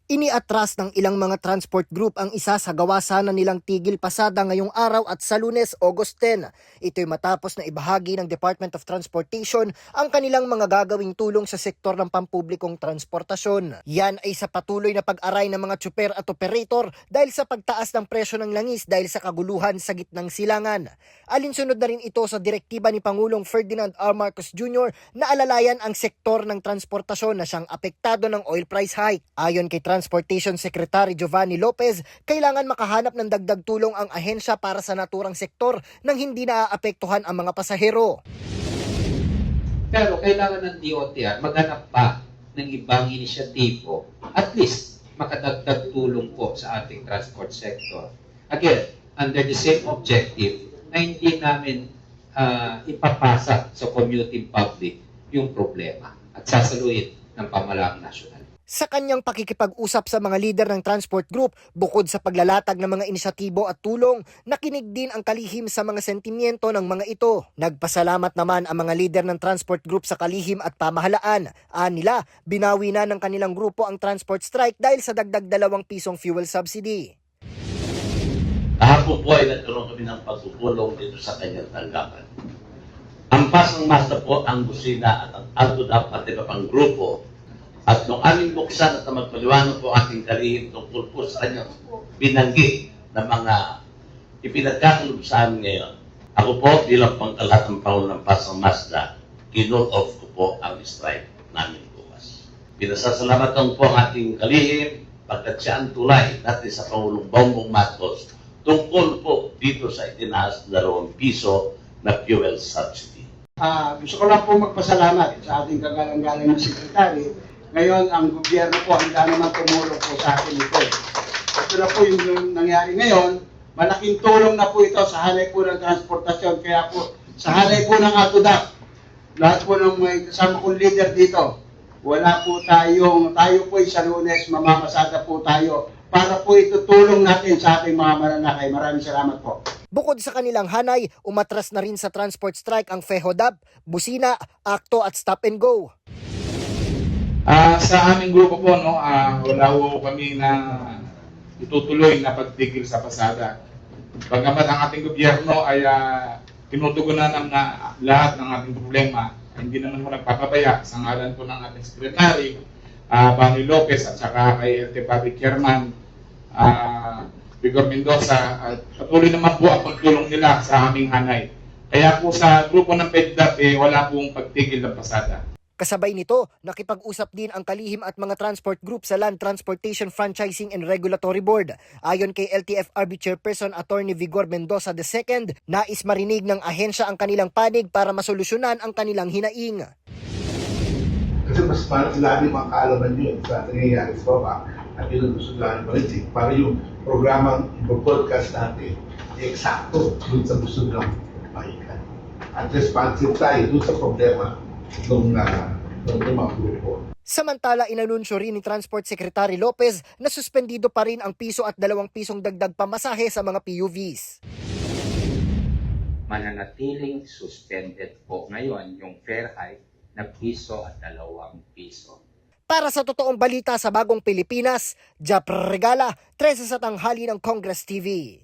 Iniatras ng ilang mga transport group ang isa sa gawa sana nilang tigil pasada ngayong araw at sa Lunes, August 10. Ito'y matapos na ibahagi ng Department of Transportation ang kanilang mga gagawing tulong sa sektor ng pampublikong transportasyon. Yan ay sa patuloy na pag-aray ng mga tsuper at operator dahil sa pagtaas ng presyo ng langis dahil sa kaguluhan sa gitnang silangan. Alinsunod na rin ito sa direktiba ni Pangulong Ferdinand R. Marcos Jr. na alalayan ang sektor ng transportasyon na siyang apektado ng oil price hike. Ayon kay Transportation Secretary Giovanni Lopez, kailangan makahanap ng dagdag tulong ang ahensya para sa naturang sektor nang hindi naaapektuhan ang mga pasahero. Pero kailangan ng DOTR maghanap pa ng ibang inisyatibo, at least makadagdag tulong po sa ating transport sector. Again, under the same objective na hindi namin ipapasa sa commuting public yung problema at sasaluhin ng pamahalaang nasyonal. Sa kanyang pakikipag-usap sa mga lider ng transport group, bukod sa paglalatag ng mga inisyatibo at tulong, nakinig din ang kalihim sa mga sentimiento ng mga ito. Nagpasalamat naman ang mga lider ng transport group sa kalihim at pamahalaan. Nila, binawi na ng kanilang grupo ang transport strike dahil sa dagdag 2 pisong fuel subsidy. Kahapon po ay nagkaroon kami ng pagpupulong dito sa kanyang tanggapan. Ang pasang masa po ang busina at ang ALTODAP at iba pang grupo. At nung aming buksan at magpaliwanag po ating kalihim tungkol po sa kanyang binanggit na mga ipinagkakalob sa amin ngayon, ako po bilang pangkalahatang Pangulo ng Pasang Mazda, kinol off ko po ang strike namin bukas. Pinasasalamat po ang ating kalihim pagkat siya ang tulay natin sa Pangulong Bongbong Marcos tungkol po dito sa itinaas na 2 piso na fuel subsidy. Gusto ko lang po magpasalamat sa ating kagalang-galang na sekretary. Ngayon, ang gobyerno po handa naman tumulong po sa atin ito. Ito na po yung nangyari ngayon. Malaking tulong na po ito sa halay po ng transportasyon. Kaya po, sa halay po ng ALTODAP, lahat po ng may kasama kong leader dito, wala po tayo po sa Lunes, mamamasada po tayo para po itutulong natin sa ating mga mananakay. Maraming salamat po. Bukod sa kanilang hanay, umatras na rin sa transport strike ang FEHODAP, Busina, ACTO at Stop and Go. Sa aming grupo po, wala po kami na itutuloy na pagtigil sa pasada. Bagamat ang ating gobyerno ay tinutugunan na lahat ng ating problema, hindi naman po nagpapabaya sa ngalan po ng ating sekretary, Bani Lopez at saka kay LT Public Chairman, Vigor Mendoza, at patuloy naman po ang pagtulong nila sa aming hanay. Kaya po sa grupo ng PEDDAP, wala pong pagtigil ng pasada. Kasabay nito, nakipag-usap din ang kalihim at mga transport group sa Land Transportation Franchising and Regulatory Board. Ayon kay LTFRB Chairperson Attorney Vigor Mendoza II, nais marinig ng ahensya ang kanilang panig para masolusyonan ang kanilang hinaing. Kasi mas marami mga kaalaman yun sa nangyayari sa baba at yun ang gusto namin marinig para yung programang i-podcast natin eksakto dun sa gusto nilang mahikan. At responsive tayo dun sa problema ng mga grupo. Samantala, inanunsyo rin ni Transport Secretary Lopez na suspendido pa rin ang piso at 2 pisong dagdag pamasahe sa mga PUVs. Mananatiling suspended po ngayon yung fare hike na piso at 2 piso. Para sa totoong balita sa Bagong Pilipinas, Jap Regala, 13 sa tanghali ng Congress TV.